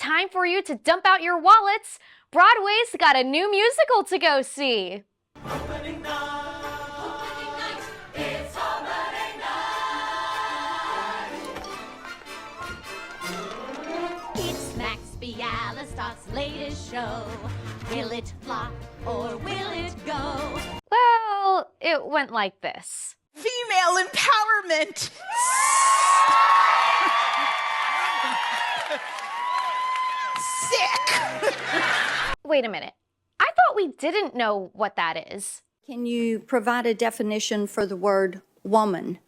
time for you to dump out your wallets. Broadway's got a new musical to go see. Opening night, it's opening night. It's Max Bialystok's latest show. Will it flop or will it go? Well, it went like this. Female empowerment. Sick. Wait a minute. I thought we didn't know what that is. Can you provide a definition for the word woman?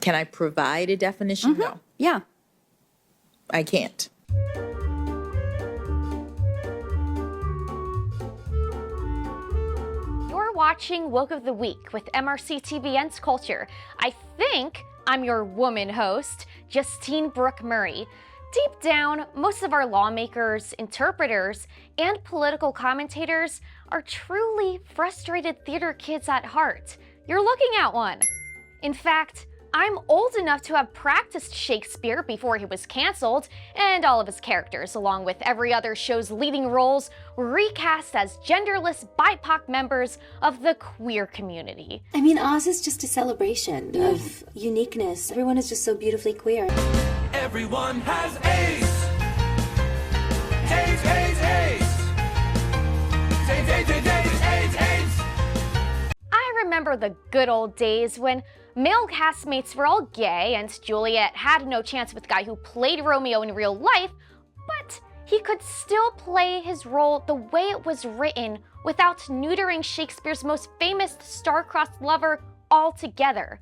Can I provide a definition? No, Yeah. I can't. You're watching Woke of the Week with MRC-TV and Culture. I think I'm your woman host, Justine Brooke Murray. Deep down, most of our lawmakers, interpreters, and political commentators are truly frustrated theater kids at heart. You're looking at one. In fact, I'm old enough to have practiced Shakespeare before he was canceled, and all of his characters, along with every other show's leading roles, were recast as genderless BIPOC members of the queer community. I mean, Oz is just a celebration of uniqueness. Everyone is just so beautifully queer. Everyone has ace. Ace, ace, ace. Ace, ace, ace, ace, ace, ace. I remember the good old days when male castmates were all gay and Juliet had no chance with the guy who played Romeo in real life, but he could still play his role the way it was written without neutering Shakespeare's most famous star-crossed lover altogether.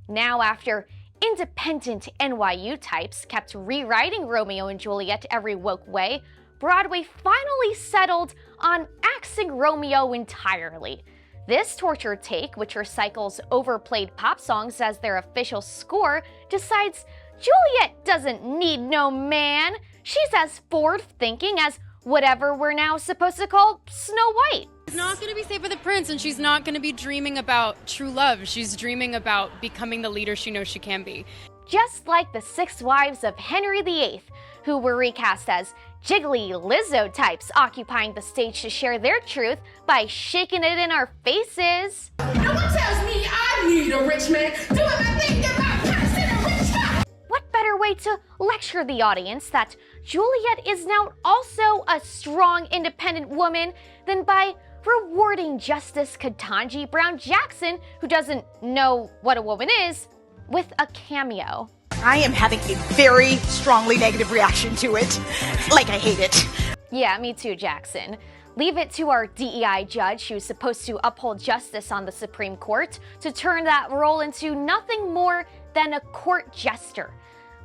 Now, after independent NYU types kept rewriting Romeo and Juliet every woke way, Broadway finally settled on axing Romeo entirely. This tortured take, which recycles overplayed pop songs as their official score, decides Juliet doesn't need no man. She's as forward-thinking as whatever we're now supposed to call Snow White. She's not going to be safe with the prince, and she's not going to be dreaming about true love. She's dreaming about becoming the leader she knows she can be. Just like the 6 wives of Henry VIII, who were recast as jiggly Lizzo types occupying the stage to share their truth by shaking it in our faces. No one tells me I need a rich man doing my thing in my person a rich man. What better way to lecture the audience that Juliet is now also a strong, independent woman than by rewarding Justice Ketanji Brown Jackson, who doesn't know what a woman is, with a cameo. I am having a very strongly negative reaction to it. Like, I hate it. Yeah, me too, Jackson. Leave it to our DEI judge, who's supposed to uphold justice on the Supreme Court, to turn that role into nothing more than a court jester.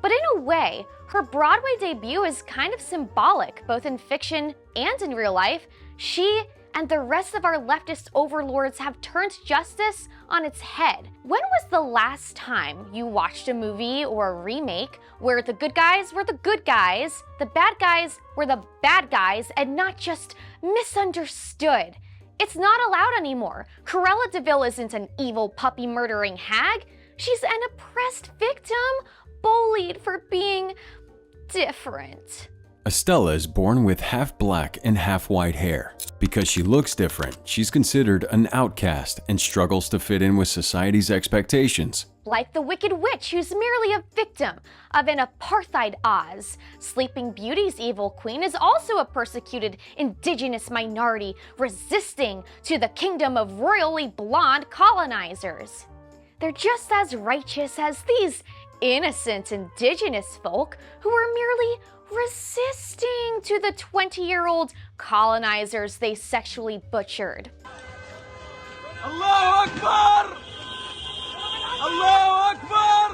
But in a way, her Broadway debut is kind of symbolic, both in fiction and in real life. She and the rest of our leftist overlords have turned justice on its head. When was the last time you watched a movie or a remake where the good guys were the good guys, the bad guys were the bad guys, and not just misunderstood? It's not allowed anymore. Cruella de Vil isn't an evil puppy-murdering hag. She's an oppressed victim, bullied for being different. Estella is born with half black and half white hair. Because she looks different, she's considered an outcast and struggles to fit in with society's expectations. Like the Wicked Witch, who's merely a victim of an apartheid Oz. Sleeping Beauty's evil queen is also a persecuted indigenous minority resisting to the kingdom of royally blonde colonizers. They're just as righteous as these innocent indigenous folk who are merely resisting to the 20-year-old colonizers they sexually butchered. Allahu Akbar! Allahu Akbar!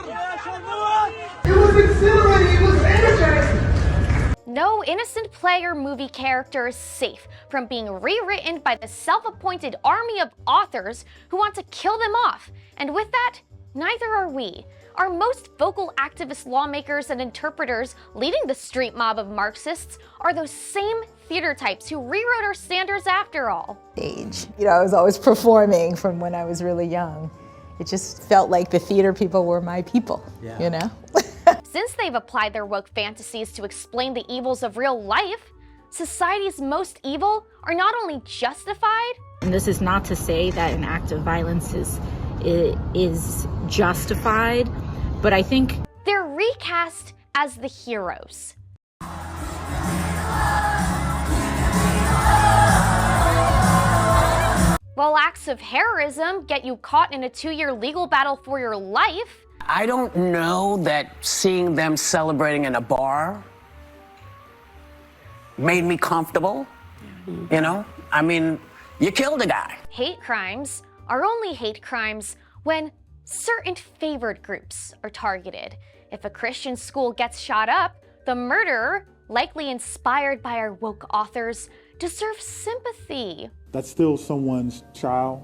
It was exhilarating, it was energizing. No innocent play or movie character is safe from being rewritten by the self-appointed army of authors who want to kill them off. And with that, neither are we. Our most vocal activist lawmakers and interpreters leading the street mob of Marxists are those same theater types who rewrote our standards after all. Age. You know, I was always performing from when I was really young. It just felt like the theater people were my people, you know? Since they've applied their woke fantasies to explain the evils of real life, society's most evil are not only justified. And this is not to say that an act of violence is justified, but I think they're recast as the heroes. While acts of heroism get you caught in a 2-year legal battle for your life, I don't know that seeing them celebrating in a bar made me comfortable. You know? I mean, you killed a guy. Hate crimes are only hate crimes when certain favored groups are targeted. If a Christian school gets shot up, the murderer, likely inspired by our woke authors, deserves sympathy. That's still someone's child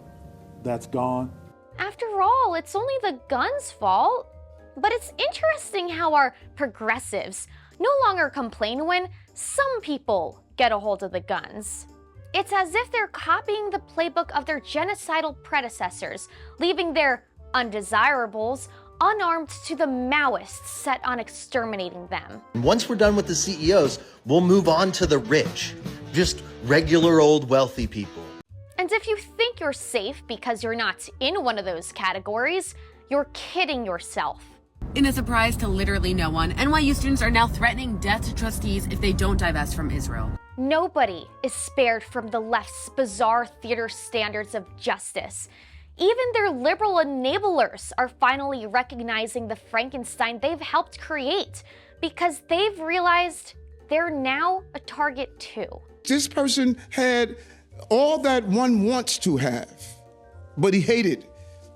that's gone. After all, it's only the gun's fault. But it's interesting how our progressives no longer complain when some people get a hold of the guns. It's as if they're copying the playbook of their genocidal predecessors, leaving their undesirables unarmed to the Maoists set on exterminating them. Once we're done with the CEOs, we'll move on to the rich, just regular old wealthy people. And if you think you're safe because you're not in one of those categories, you're kidding yourself. In a surprise to literally no one, NYU students are now threatening death to trustees if they don't divest from Israel. Nobody is spared from the left's bizarre theater standards of justice. Even their liberal enablers are finally recognizing the Frankenstein they've helped create because they've realized they're now a target too. This person had all that one wants to have, but he hated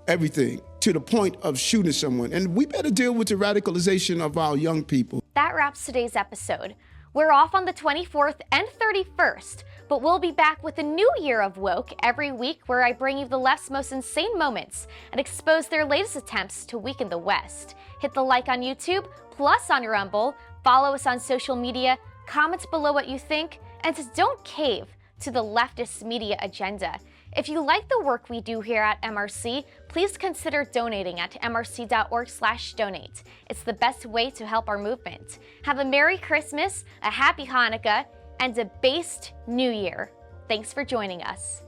everything to the point of shooting someone. And we better deal with the radicalization of our young people. That wraps today's episode. We're off on the 24th and 31st, but we'll be back with a new year of woke every week where I bring you the left's most insane moments and expose their latest attempts to weaken the West. Hit the like on YouTube, plus on Rumble, follow us on social media, comment below what you think, and don't cave to the leftist media agenda. If you like the work we do here at MRC, please consider donating at mrc.org/donate. It's the best way to help our movement. Have a Merry Christmas, a Happy Hanukkah, and a based New Year. Thanks for joining us.